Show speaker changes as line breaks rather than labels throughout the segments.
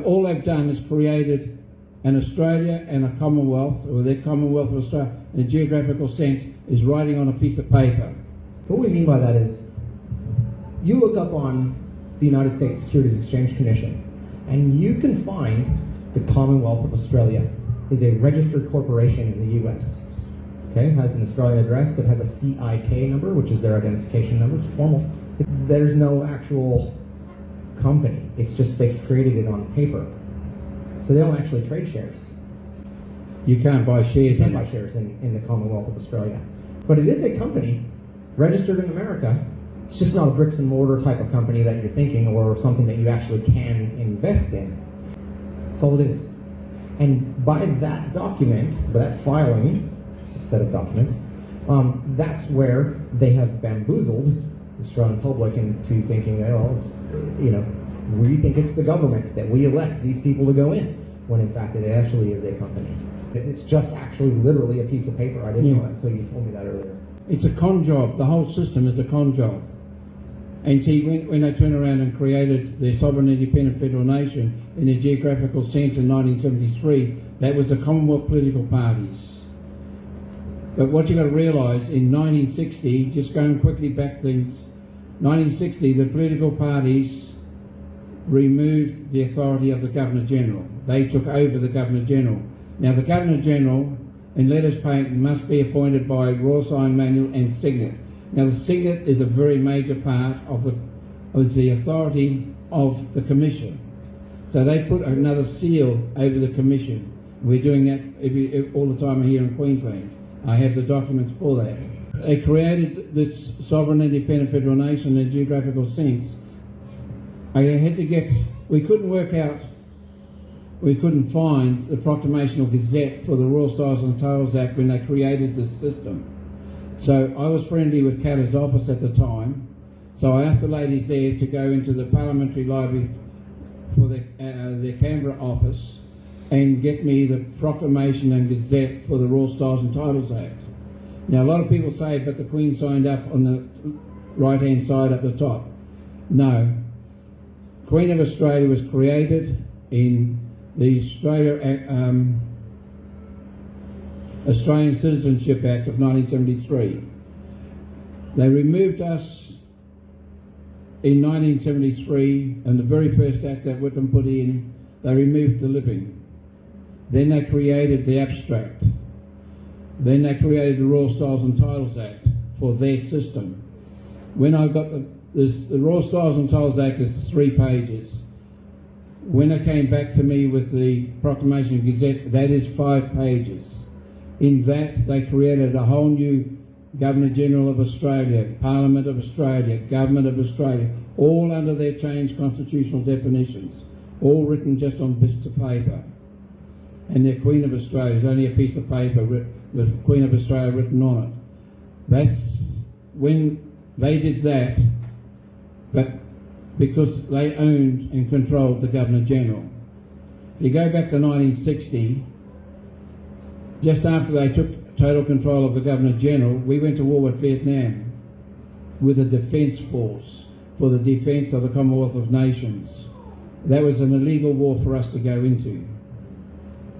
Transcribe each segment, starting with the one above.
All they've done is created an Australia and a Commonwealth, or their Commonwealth of Australia, in a geographical sense, is writing on a piece of paper.
What we mean by that is, you look up on the United States Securities Exchange Commission, and you can find the Commonwealth of Australia is a registered corporation in the US. Okay, it has an Australian address, it has a CIK number, which is their identification number, it's formal. There's no actual company, it's just they've created it on paper. So they don't actually trade shares.
You can't buy shares.
You can't buy shares in the Commonwealth of Australia. But it is a company registered in America. It's just not a bricks and mortar type of company that you're thinking, or something that you actually can invest in. That's all it is. And by that document, by that filing, set of documents, that's where they have bamboozled the Australian public into thinking, well, it's, you know, we think it's the government that we elect these people to go in, when in fact it actually is a company. It's just actually literally a piece of paper. I didn't know that until you told me that earlier.
It's a con job. The whole system is a con job. And see, when they turned around and created their sovereign independent federal nation in a geographical sense in 1973, that was the Commonwealth political parties. But what you've got to realise, in 1960, just going quickly back things, 1960, the political parties removed the authority of the Governor-General. They took over the Governor-General. Now, the Governor-General, in letters patent, must be appointed by Royal Sign Manual and Signet. Now, the Signet is a very major part of the authority of the Commission. So they put another seal over the Commission. We're doing that all the time here in Queensland. I have the documents for that. They created this sovereign independent federal nation in a geographical sense. We couldn't find the Proclamation or Gazette for the Royal Stars and Titles Act when they created this system. So I was friendly with Catter's office at the time, so I asked the ladies there to go into the Parliamentary Library for their Canberra office and get me the Proclamation and Gazette for the Royal Stars and Titles Act. Now, a lot of people say, but the Queen signed up on the right-hand side at the top. No. Queen of Australia was created in the Australian Citizenship Act of 1973. They removed us in 1973, and the very first act that Whitlam put in, they removed the living. Then they created the abstract. Then they created the Royal Styles and Titles Act for their system. When I got the Royal Styles and Titles Act is 3 pages. When they came back to me with the Proclamation and Gazette, that is 5 pages. In that, they created a whole new Governor-General of Australia, Parliament of Australia, Government of Australia, all under their changed constitutional definitions, all written just on bits of paper. And their Queen of Australia is only a piece of paper with Queen of Australia written on it. That's when they did that, but because they owned and controlled the Governor-General. If you go back to 1960, just after they took total control of the Governor-General, we went to war with Vietnam with a defence force for the defence of the Commonwealth of Nations. That was an illegal war for us to go into.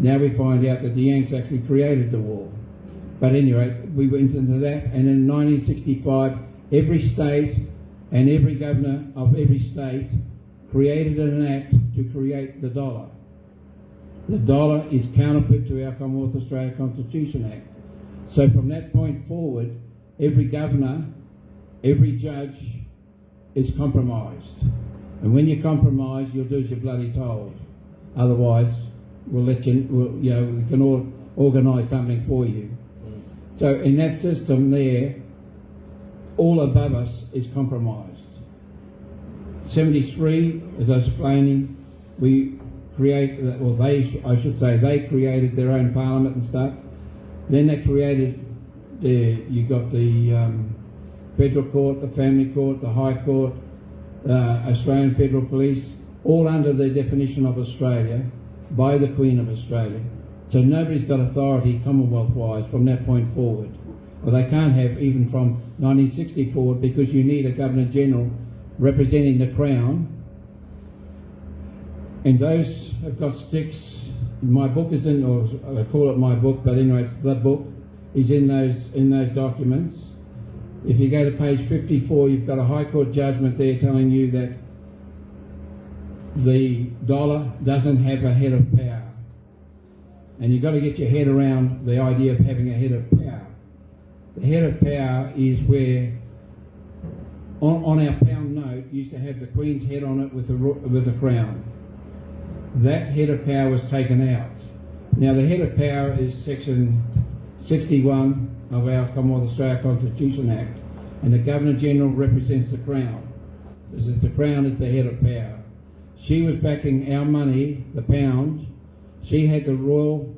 Now we find out that the Yanks actually created the war. But anyway, we went into that, and in 1965, every state and every governor of every state created an act to create the dollar. The dollar is counterfeit to our Commonwealth Australia Constitution Act. So from that point forward, every governor, every judge is compromised. And when you compromise, you'll do as you're bloody told. Otherwise, we can all organise something for you. So in that system there, all above us is compromised. 73, as I was explaining, they created their own parliament and stuff. Then they created you got the Federal Court, the Family Court, the High Court, Australian Federal Police, all under the definition of Australia by the Queen of Australia. So nobody's got authority Commonwealth-wise from that point forward. Well, they can't have even from 1960 forward, because you need a Governor-General representing the Crown And those have got sticks. My book is in, or I call it my book, but anyway, it's the book is in those documents. If you go to page 54, you've got a High Court judgment there telling you that the dollar doesn't have a head of power. And you've got to get your head around the idea of having a head of power. The head of power is where, on our pound note, used to have the Queen's head on it with a crown. That head of power was taken out. Now the head of power is section 61 of our Commonwealth Australia Constitution Act, and the Governor-General represents the Crown. The Crown is the head of power. She was backing our money, the pound. She had the royal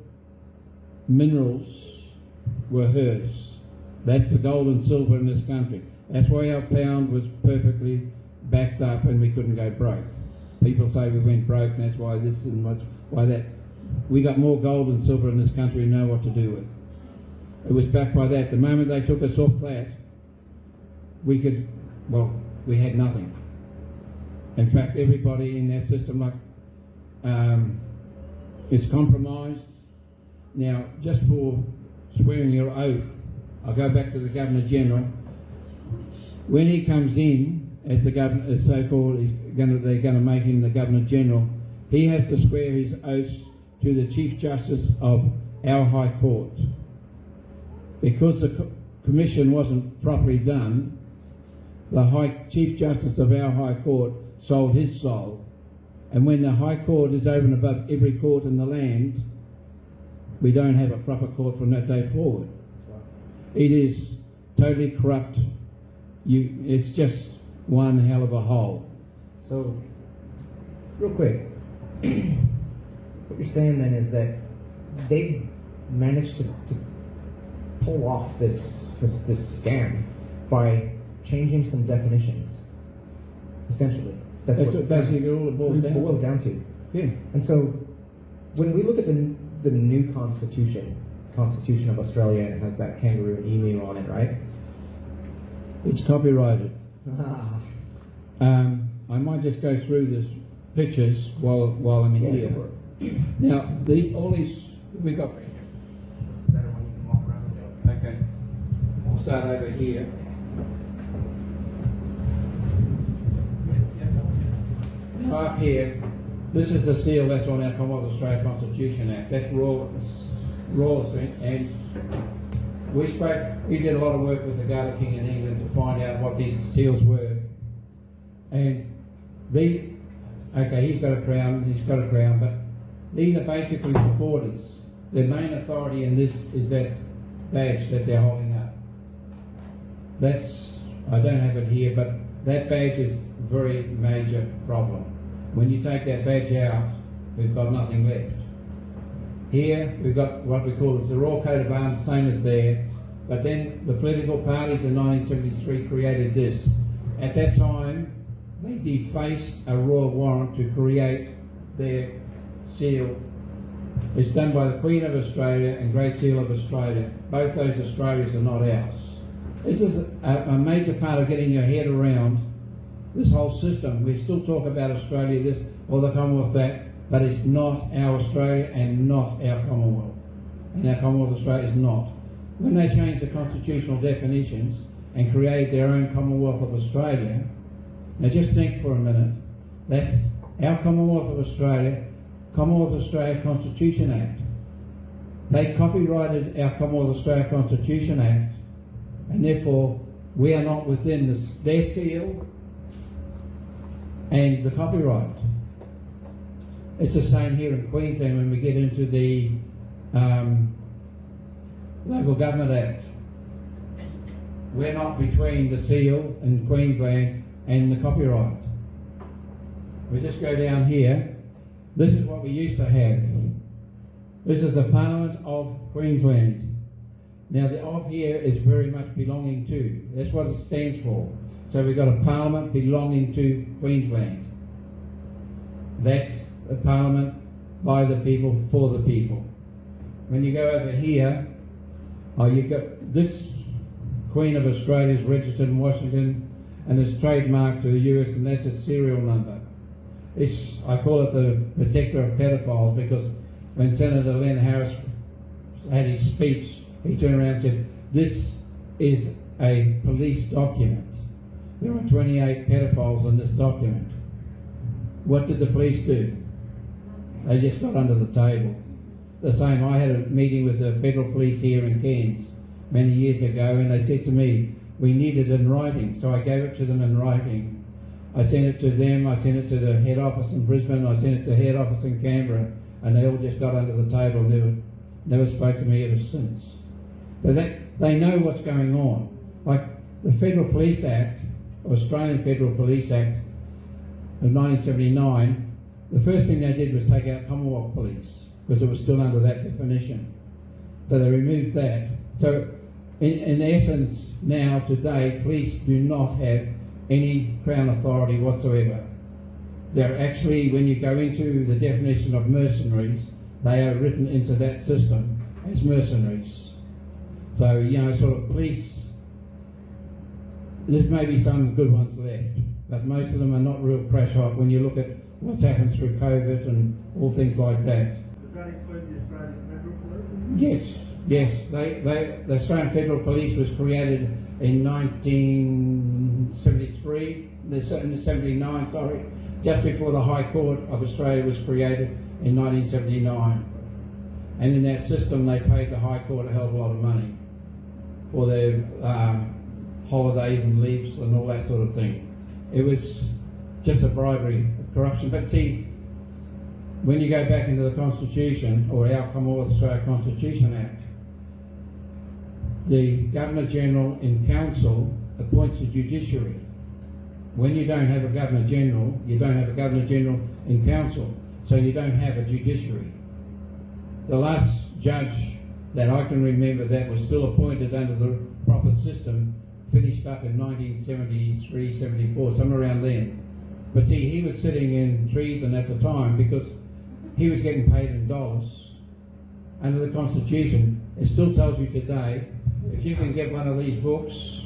minerals were hers. That's the gold and silver in this country. That's why our pound was perfectly backed up and we couldn't go broke. People say we went broke, and that's why this and why that. We got more gold and silver in this country and know what to do with. It was backed by that. The moment they took us off that, we had nothing. In fact, everybody in that system is compromised. Now, just for swearing your oath, I'll go back to the Governor-General. When he comes in as the governor, as so-called, they're going to make him the Governor-General, he has to swear his oath to the Chief Justice of our High Court. Because the commission wasn't properly done, the Chief Justice of our High Court sold his soul. And when the High Court is over and above every court in the land, we don't have a proper court from that day forward. It is totally corrupt. It's just one hell of a hole.
So, real quick, what you're saying then is that they've managed to pull off this scam by changing some definitions, essentially. That's what
basically all it
boils down to.
Yeah.
And so, when we look at the new Constitution of Australia, it has that kangaroo emu on it, right?
It's copyrighted. I might just go through this pictures while I'm in here. Now, all these we got.
This is a better one. You can walk around with it.
Okay. I'll start over here. Now up here, this is the seal that's on our Commonwealth Australia Constitution Act. That's raw thing, and we did a lot of work with the Garter King in England to find out what these seals were. And he's got a crown, but these are basically supporters. The main authority in this is that badge that they're holding up. I don't have it here, but that badge is a very major problem. When you take that badge out, we've got nothing left. Here, we've got what we call the Royal Coat of Arms, same as there, but then the political parties in 1973 created this. At that time, they defaced a royal warrant to create their seal. It's done by the Queen of Australia and Great Seal of Australia. Both those Australias are not ours. This is a major part of getting your head around this whole system. We still talk about Australia this or the Commonwealth that, but it's not our Australia and not our Commonwealth. And our Commonwealth Australia is not. When they changed the constitutional definitions and created their own Commonwealth of Australia, now just think for a minute, that's our Commonwealth of Australia, Commonwealth Australia Constitution Act. They copyrighted our Commonwealth Australia Constitution Act, and therefore we are not within their seal and the copyright. It's the same here in Queensland when we get into the Local Government Act. We're not between the seal in Queensland and the copyright. We just go down here. This is what we used to have. This is the Parliament of Queensland. Now the of here is very much belonging to. That's what it stands for. So we've got a Parliament belonging to Queensland. That's a Parliament by the people, for the people. When you go over here, you've got this Queen of Australia is registered in Washington and is trademarked to the US, and that's its serial number. I call it the protector of pedophiles, because when Senator Len Harris had his speech, he turned around and said, "This is a police document. There are 28 pedophiles in this document." What did the police do? They just got under the table. The same, I had a meeting with the federal police here in Cairns many years ago, and they said to me, "We need it in writing." So I gave it to them in writing. I sent it to them, I sent it to the head office in Brisbane, I sent it to the head office in Canberra, and they all just got under the table and never spoke to me ever since. So they know what's going on. Like the Federal Police Act, Australian Federal Police Act of 1979, the first thing they did was take out Commonwealth Police, because it was still under that definition. So they removed that. So in essence, now, today, police do not have any Crown authority whatsoever. They're actually, when you go into the definition of mercenaries, they are written into that system as mercenaries. So, you know, sort of police, there's maybe some good ones left, but most of them are not real crash hot when you look at what's happened through COVID and all things like that.
Does that include the Australian Federal Police?
Yes. The Australian Federal Police was created in 1973, 79, sorry, just before the High Court of Australia was created in 1979. And in that system, they paid the High Court a hell of a lot of money for their holidays and leaves and all that sort of thing. It was just a bribery, corruption. But see, when you go back into the Constitution, or our Commonwealth Australia Constitution Act, the Governor-General in Council appoints a judiciary. When you don't have a Governor-General, you don't have a Governor-General in Council, so you don't have a judiciary. The last judge that I can remember that was still appointed under the proper system finished up in 1973, 74, somewhere around then. But see, he was sitting in Treason at the time because he was getting paid in dollars. Under the Constitution, it still tells you today, if you can get one of these books,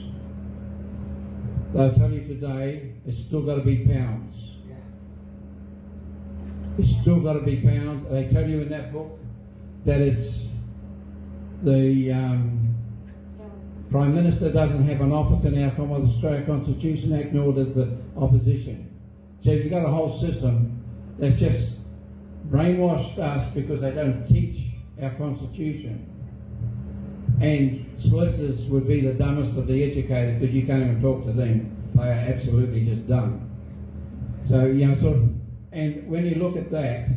they'll tell you today, it's still got to be pounds. It's still got to be pounds. They tell you in that book that it's the Prime Minister doesn't have an office in our Commonwealth Australia Constitution Act, nor does the opposition. So you've got a whole system that's just brainwashed us because they don't teach our Constitution. And solicitors would be the dumbest of the educated because you can't even talk to them. They are absolutely just dumb. So, you know, sort of, and when you look at that,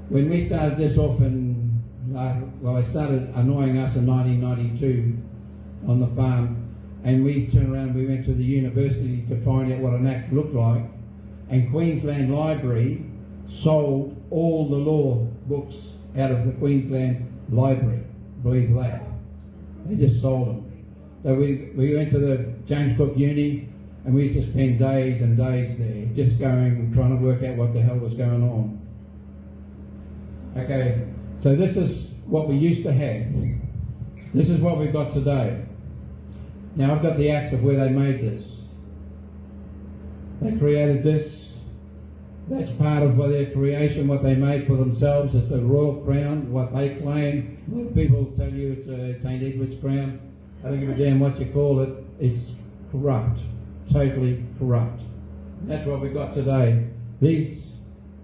when we started this off in, they started annoying us in 1992 on the farm, and we turned around, we went to the university to find out what an act looked like, and Queensland Library sold all the law books out of the Queensland Library, believe that. They just sold them. So we went to the James Cook Uni, and we used to spend days and days there, just going, trying to work out what the hell was going on. Okay, so this is what we used to have. This is what we've got today. Now I've got the acts of where they made this. They created this. That's part of their creation, what they made for themselves. It's a royal crown, what they claim. A lot of people tell you it's a St. Edward's crown. I don't give a damn what you call it. It's corrupt, totally corrupt. That's what we've got today. This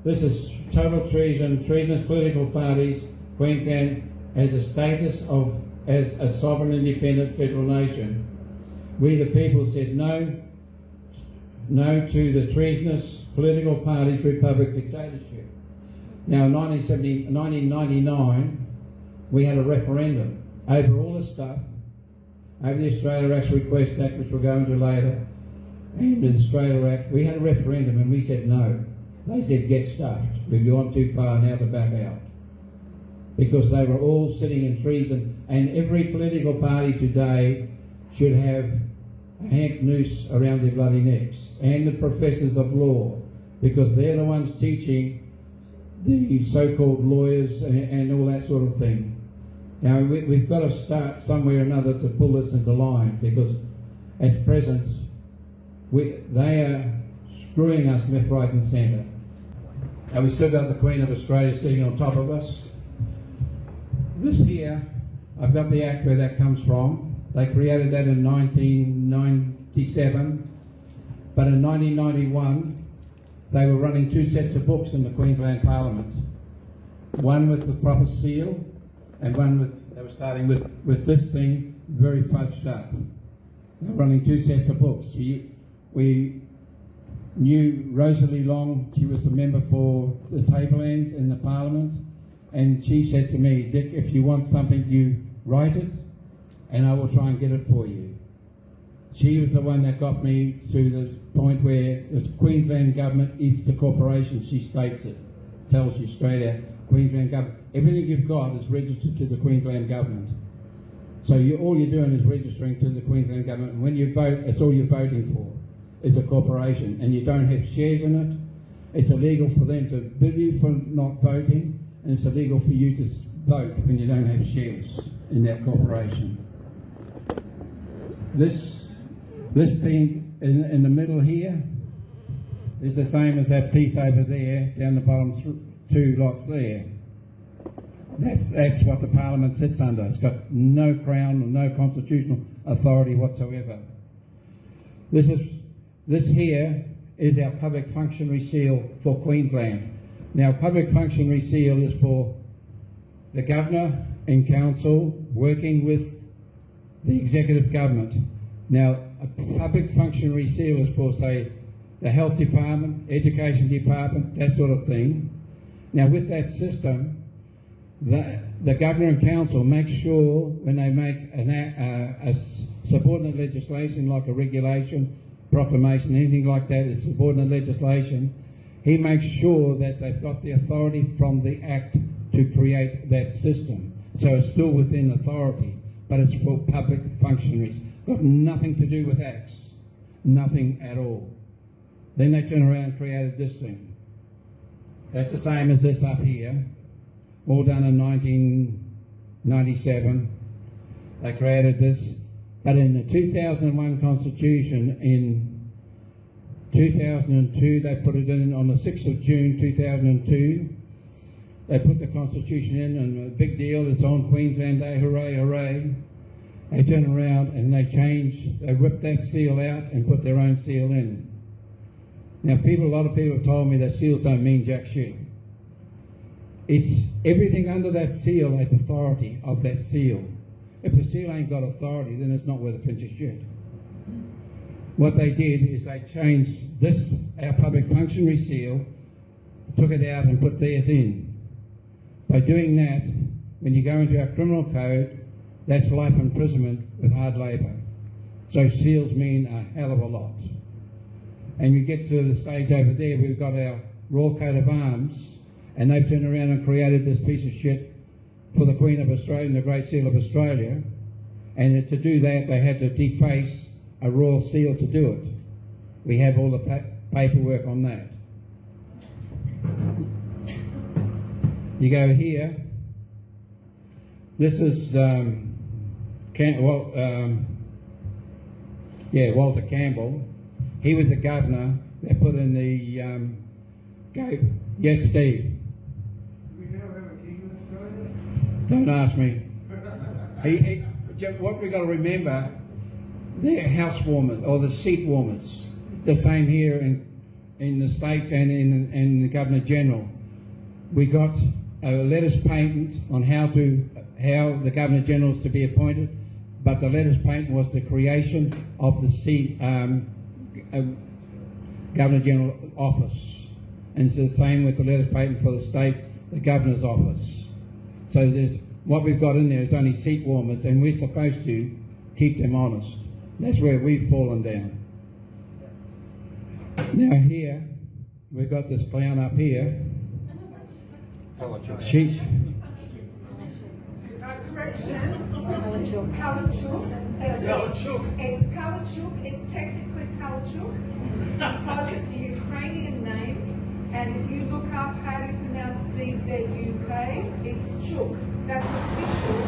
is total treason. Treasonous political parties. Queensland has a status as a sovereign, independent federal nation. We the people said no to the treasonous political parties' republic dictatorship. Now in 1999, we had a referendum over all this stuff, over the Australia Acts Request Act, which we'll go into later, and the Australia Act. We had a referendum and we said no. They said get stuffed. We've gone too far now to back out. Because they were all sitting in treason, and every political party today should have a hand noose around their bloody necks, and the professors of law, because they're the ones teaching the so-called lawyers and all that sort of thing. Now we've got to start somewhere or another to pull this into line, because at present they are screwing us left, right and centre. And we still got the Queen of Australia sitting on top of us. This here, I've got the act where that comes from. They created that in 1997, but in 1991 they were running two sets of books in the Queensland Parliament. One with the proper seal, and one with, they were starting with this thing very fudged up. They were running two sets of books. We knew Rosalie Long, she was the member for the Tablelands in the Parliament, and she said to me, Dick, if you want something, you write it, and I will try and get it for you. She was the one that got me to the point where the Queensland government is the corporation. She states it, tells you straight out, Queensland government. Everything you've got is registered to the Queensland government. So all you're doing is registering to the Queensland government, and when you vote, that's all you're voting for, is a corporation, and you don't have shares in it. It's illegal for them to bill you for not voting, and it's illegal for you to vote when you don't have shares in that corporation. This thing in the middle here is the same as that piece over there, down the bottom two lots there. That's what the Parliament sits under. It's got no crown or no constitutional authority whatsoever. This here is our public functionary seal for Queensland. Now, public functionary seal is for the Governor and Council working with the executive government. Now, a public functionary seal is for, say, the Health Department, Education Department, that sort of thing. Now, with that system, the Governor and Council make sure when they make a subordinate legislation like a regulation, proclamation, anything like that is subordinate legislation, he makes sure that they've got the authority from the Act to create that system. So it's still within authority, but it's for public functionaries. Got nothing to do with Acts, nothing at all. Then they turn around and created this thing. That's the same as this up here, all done in 1997. They created this, but in the 2001 Constitution, in 2002, they put it in on the 6th of June 2002. They put the Constitution in, and a big deal, it's on Queensland Day, hooray, hooray. They turn around and they ripped that seal out and put their own seal in. Now, a lot of people have told me that seals don't mean jack shit. It's everything under that seal has authority of that seal. If the seal ain't got authority, then it's not worth a pinch of shit. What they did is they changed this, our public functionary seal, took it out and put theirs in. By doing that, when you go into our criminal code, that's life imprisonment with hard labour. So seals mean a hell of a lot. And you get to the stage over there, we've got our Royal Coat of Arms, and they've turned around and created this piece of shit for the Queen of Australia and the Great Seal of Australia. And to do that, they had to deface a royal seal to do it. We have all the paperwork on that. You go here. This is Walter Campbell. He was the governor that put in the yes, Steve.
Do we now have a king in Australia?
Don't ask me. What we've got to remember, they're house warmers or the seat warmers. The same here in the States and in the Governor General. We got a letters patent on how the Governor General is to be appointed, but the letters patent was the creation of the seat Governor General office. And it's the same with the letters patent for the states, the Governor's office. So what we've got in there is only seat warmers, and we're supposed to keep them honest. That's where we've fallen down. Now here, we've got this clown up here. Sheesh.
Correction. Palachuk. It's Palachuk. It's technically Palachuk because it's a Ukrainian name. And if you look up how to pronounce CZUK, it's Chuk. That's official.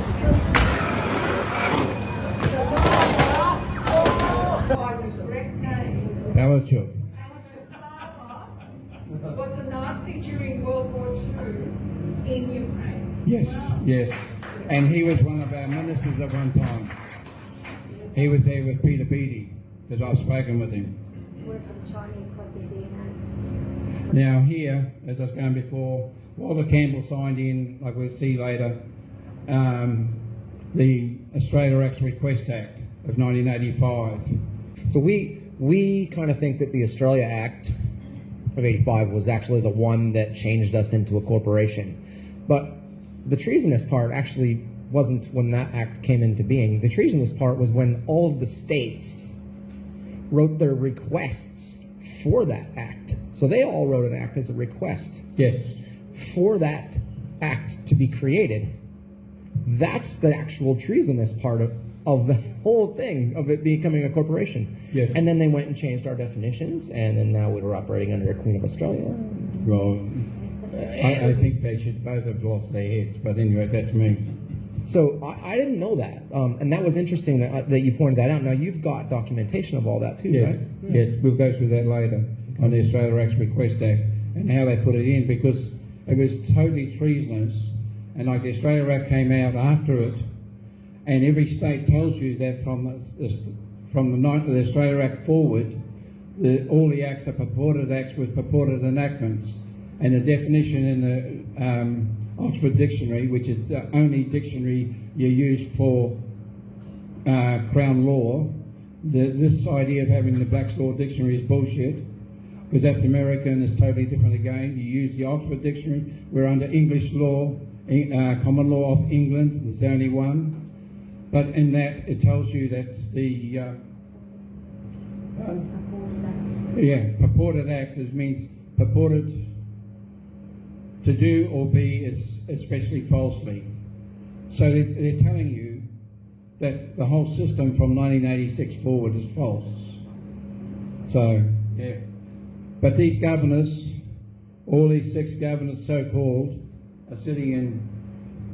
So by the correct name.
Palachuk.
And her father was a Nazi during in Ukraine.
Yes,
Wow.
yes. And he was one of our ministers at one time. He was there with Peter Beattie, because I've spoken with him.
What if the Chinese got their DNA?
Now here, as I was going before, Walter Campbell signed in, like we'll see later, the Australia Acts Request Act of 1985.
So we kind of think that the Australia Act of 85 was actually the one that changed us into a corporation. But the treasonous part actually wasn't when that act came into being. The treasonous part was when all of the states wrote their requests for that act. So they all wrote an act as a request.
Yes.
For that act to be created. That's the actual treasonous part of the whole thing, of it becoming a corporation.
Yes.
And then they went and changed our definitions, and then now we're operating under a Queen of Australia.
Well, I think they should both have lost their heads, but anyway, that's me.
So I didn't know that, and that was interesting that you pointed that out. Now you've got documentation of all that too,
Yes,
right?
yes, we'll go through that later on the Australia Acts Request Act and how they put it in, because it was totally treasonous, and like the Australia Act came out after it, and every state tells you that from the Australia Act forward, all the acts are purported acts with purported enactments, and the definition in the Oxford Dictionary, which is the only dictionary you use for Crown law, this idea of having the Black's Law Dictionary is bullshit, because that's American, it's totally different again. You use the Oxford Dictionary, we're under English law, common law of England, there's the only one. But in that, it tells you that the purported acts means purported to do or be especially falsely. So they're telling you that the whole system from 1986 forward is false. So, yeah. But these governors, all these 6 governors so-called, are sitting in,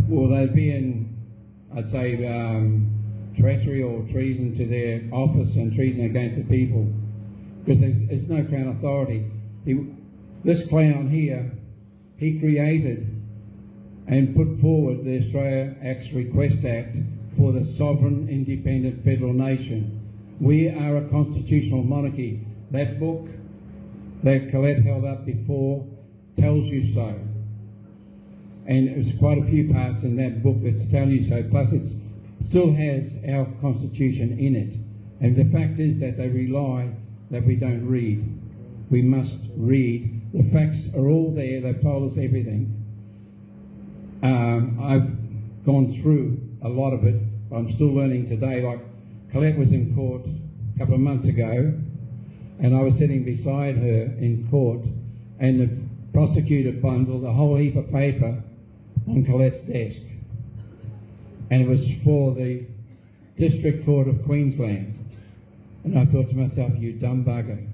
well, they'd be in, I'd say, treachery or treason to their office and treason against the people, because there's no Crown authority. This clown here, he created and put forward the Australia Acts Request Act for the sovereign independent federal nation. We are a constitutional monarchy. That book that Colette held up before tells you so. And there's quite a few parts in that book that tell you so. Plus it still has our constitution in it. And the fact is that they rely that we don't read. We must read. The facts are all there. They've told us everything. I've gone through a lot of it. I'm still learning today. Like Colette was in court a couple of months ago, and I was sitting beside her in court, and the prosecutor bundled a whole heap of paper on Colette's desk, and it was for the District Court of Queensland. And I thought to myself, you dumb bugger.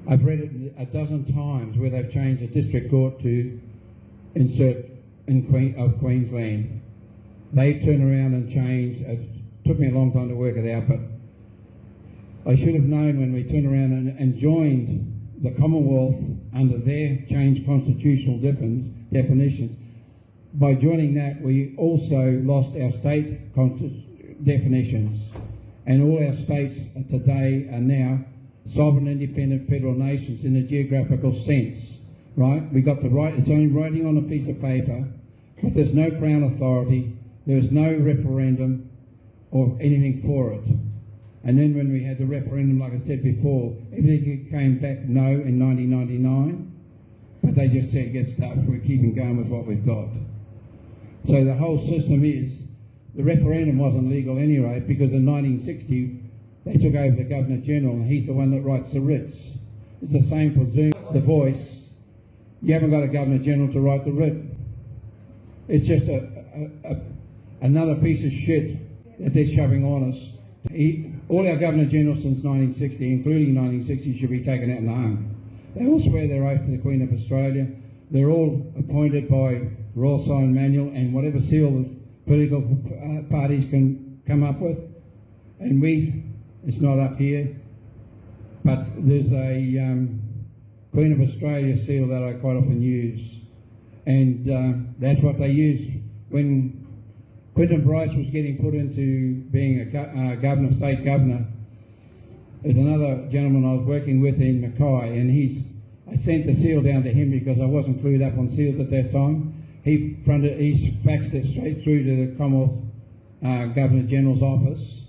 I've read it a dozen times where they've changed the District Court to insert of Queensland. They turn around and change. It took me a long time to work it out, but I should have known when we turned around and joined the Commonwealth under their changed constitutional definitions. By joining that, we also lost our state definitions, and all our states today are now sovereign independent federal nations in a geographical sense, right? We got the right, it's only writing on a piece of paper, but there's no Crown authority, there's no referendum or anything for it. And then when we had the referendum, like I said before, everything came back no in 1999, but they just said, get stuffed, we're keeping going with what we've got. So the whole system is, the referendum wasn't legal anyway, because in 1960, they took over the Governor-General, and he's the one that writes the writs. It's the same for Zoom, the voice. You haven't got a Governor-General to write the writ. It's just another piece of shit that they're shoving on us. All our Governor-Generals since 1960, including 1960, should be taken out in the hung. They all swear their oath to the Queen of Australia. They're all appointed by Royal Sign Manual and whatever seal the political parties can come up with. And it's not up here, but there's a Queen of Australia seal that I quite often use. And that's what they used when Quentin Bryce was getting put into being a governor, state governor. There's another gentleman I was working with in Mackay, and I sent the seal down to him because I wasn't clued up on seals at that time. He faxed it straight through to the Commonwealth Governor General's office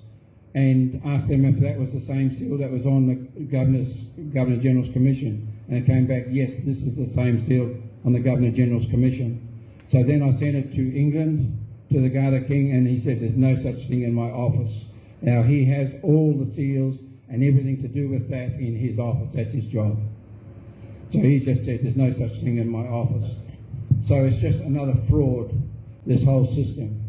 and asked them if that was the same seal that was on the Governor General's Commission. And it came back, yes, this is the same seal on the Governor General's Commission. So then I sent it to England, to the Garter King, and he said there's no such thing in my office. Now he has all the seals and everything to do with that in his office. That's his job. So he just said there's no such thing in my office. So it's just another fraud, this whole system.